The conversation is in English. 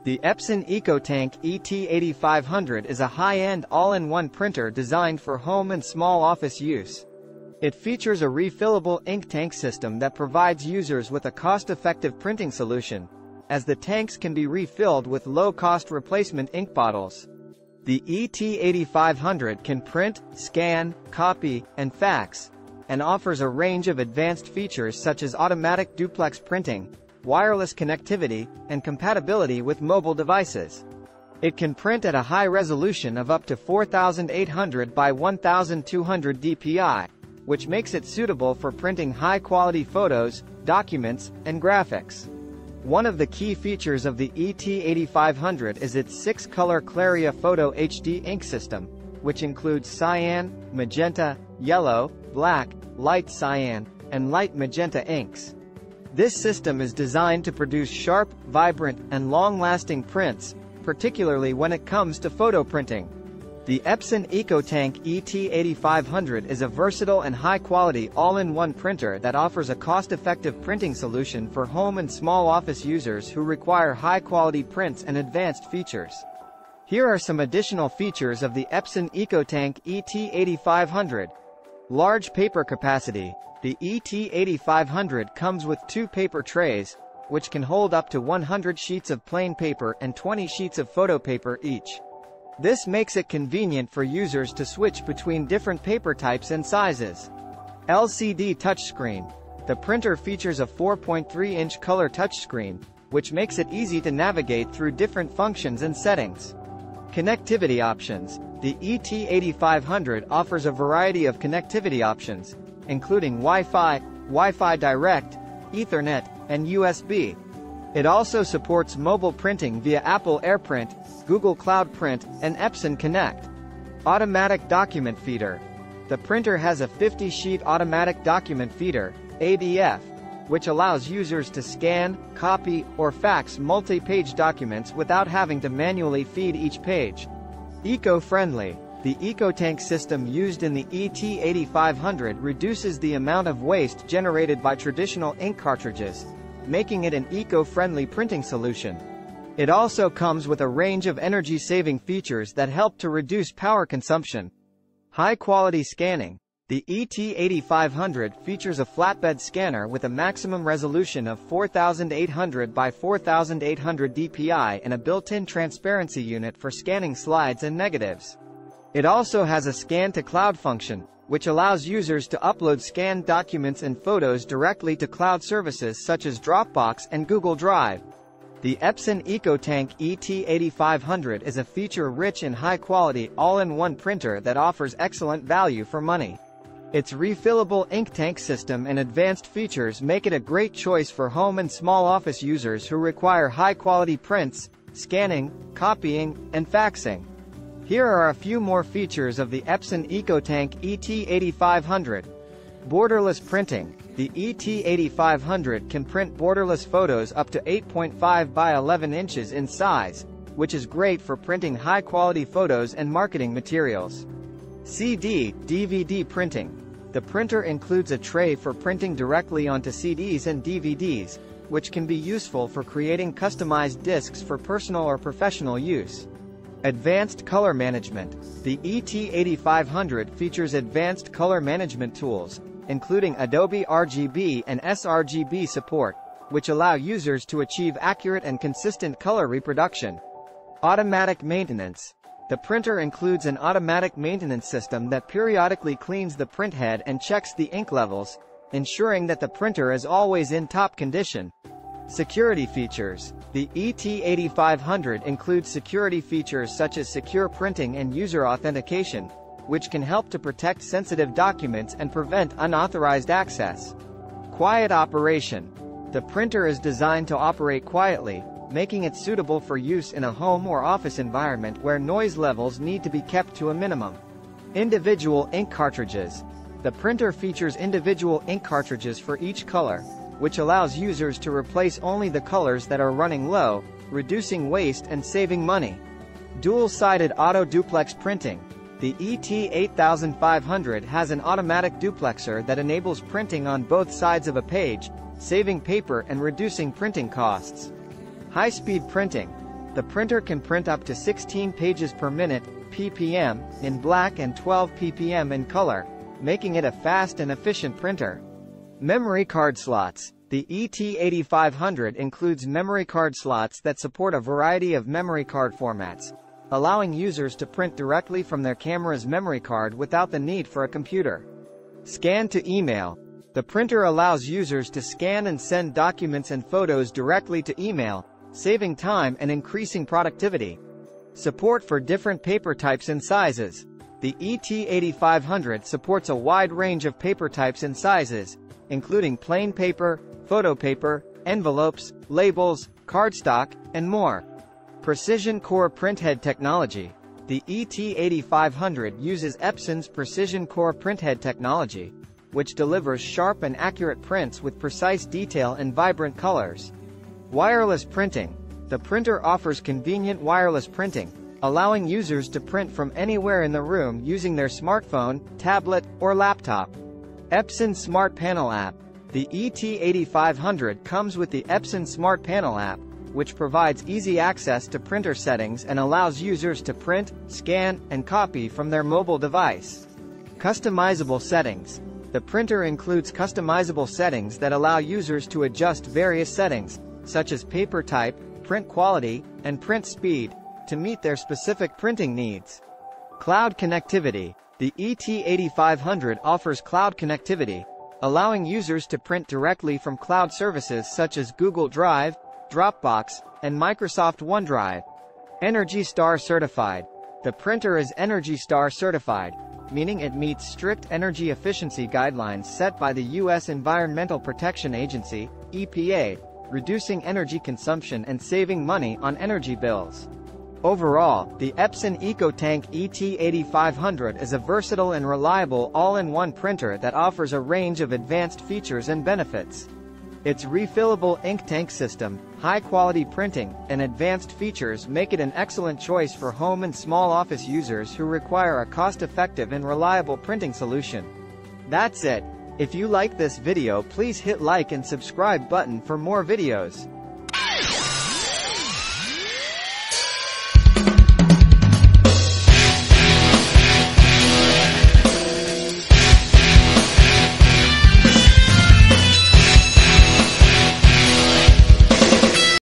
The Epson EcoTank ET-8500 is a high-end all-in-one printer designed for home and small office use. It features a refillable ink tank system that provides users with a cost-effective printing solution, as the tanks can be refilled with low-cost replacement ink bottles. The ET-8500 can print, scan, copy, and fax, and offers a range of advanced features such as automatic duplex printing, wireless connectivity, and compatibility with mobile devices. It can print at a high resolution of up to 4800 by 1200 dpi, which makes it suitable for printing high-quality photos, documents, and graphics. One of the key features of the ET-8500 is its 6-color Claria Photo HD ink system, which includes cyan, magenta, yellow, black, light cyan, and light magenta inks. This system is designed to produce sharp, vibrant, and long-lasting prints, particularly when it comes to photo printing. The Epson EcoTank ET-8500 is a versatile and high-quality all-in-one printer that offers a cost-effective printing solution for home and small office users who require high-quality prints and advanced features. Here are some additional features of the Epson EcoTank ET-8500. Large paper capacity. The ET-8500 comes with 2 paper trays, which can hold up to 100 sheets of plain paper and 20 sheets of photo paper each. This makes it convenient for users to switch between different paper types and sizes. LCD touchscreen. The printer features a 4.3-inch color touchscreen, which makes it easy to navigate through different functions and settings. Connectivity options. The ET-8500 offers a variety of connectivity options, including Wi-Fi, Wi-Fi Direct, Ethernet, and USB. It also supports mobile printing via Apple AirPrint, Google Cloud Print, and Epson Connect. Automatic document feeder. The printer has a 50-sheet automatic document feeder, ADF, which allows users to scan, copy, or fax multi-page documents without having to manually feed each page. Eco-friendly. The EcoTank system used in the ET-8500 reduces the amount of waste generated by traditional ink cartridges, making it an eco-friendly printing solution. It also comes with a range of energy-saving features that help to reduce power consumption. High-quality scanning. The ET-8500 features a flatbed scanner with a maximum resolution of 4800 by 4800 dpi and a built-in transparency unit for scanning slides and negatives. It also has a scan-to-cloud function, which allows users to upload scanned documents and photos directly to cloud services such as Dropbox and Google Drive. The Epson EcoTank ET-8500 is a feature-rich and high-quality all-in-one printer that offers excellent value for money. Its refillable ink tank system and advanced features make it a great choice for home and small office users who require high-quality prints, scanning, copying, and faxing. Here are a few more features of the Epson EcoTank ET-8500. Borderless printing. The ET-8500 can print borderless photos up to 8.5 by 11 inches in size, which is great for printing high-quality photos and marketing materials. CD/DVD printing. The printer includes a tray for printing directly onto CDs and DVDs, which can be useful for creating customized discs for personal or professional use. Advanced color management. The ET-8500 features advanced color management tools, including Adobe RGB and sRGB support, which allow users to achieve accurate and consistent color reproduction. Automatic maintenance. The printer includes an automatic maintenance system that periodically cleans the printhead and checks the ink levels, ensuring that the printer is always in top condition. Security features. The ET-8500 includes security features such as secure printing and user authentication, which can help to protect sensitive documents and prevent unauthorized access. Quiet operation. The printer is designed to operate quietly, making it suitable for use in a home or office environment where noise levels need to be kept to a minimum. Individual ink cartridges. The printer features individual ink cartridges for each color, which allows users to replace only the colors that are running low, reducing waste and saving money. Dual-sided auto-duplex printing. The ET-8500 has an automatic duplexer that enables printing on both sides of a page, saving paper and reducing printing costs. High-speed printing. The printer can print up to 16 pages per minute, ppm, in black and 12 ppm in color, making it a fast and efficient printer. Memory card slots. The ET-8500 includes memory card slots that support a variety of memory card formats, allowing users to print directly from their camera's memory card without the need for a computer. Scan to email. The printer allows users to scan and send documents and photos directly to email, saving time and increasing productivity. Support for different paper types and sizes. The ET-8500 supports a wide range of paper types and sizes, including plain paper, photo paper, envelopes, labels, cardstock, and more. Precision Core Printhead Technology. The ET-8500 uses Epson's Precision Core Printhead technology, which delivers sharp and accurate prints with precise detail and vibrant colors. Wireless printing. The printer offers convenient wireless printing, allowing users to print from anywhere in the room using their smartphone, tablet, or laptop. Epson Smart Panel App. The ET-8500 comes with the Epson Smart Panel app, which provides easy access to printer settings and allows users to print, scan, and copy from their mobile device. Customizable settings. The printer includes customizable settings that allow users to adjust various settings, such as paper type, print quality, and print speed, to meet their specific printing needs. Cloud connectivity. The ET-8500 offers cloud connectivity, allowing users to print directly from cloud services such as Google Drive, Dropbox, and Microsoft OneDrive. Energy Star certified. The printer is Energy Star certified, meaning it meets strict energy efficiency guidelines set by the U.S. Environmental Protection Agency, EPA, reducing energy consumption and saving money on energy bills. Overall, the Epson EcoTank ET-8500 is a versatile and reliable all-in-one printer that offers a range of advanced features and benefits. Its refillable ink tank system, high-quality printing, and advanced features make it an excellent choice for home and small office users who require a cost-effective and reliable printing solution. That's it. If you like this video, please hit like and subscribe button for more videos.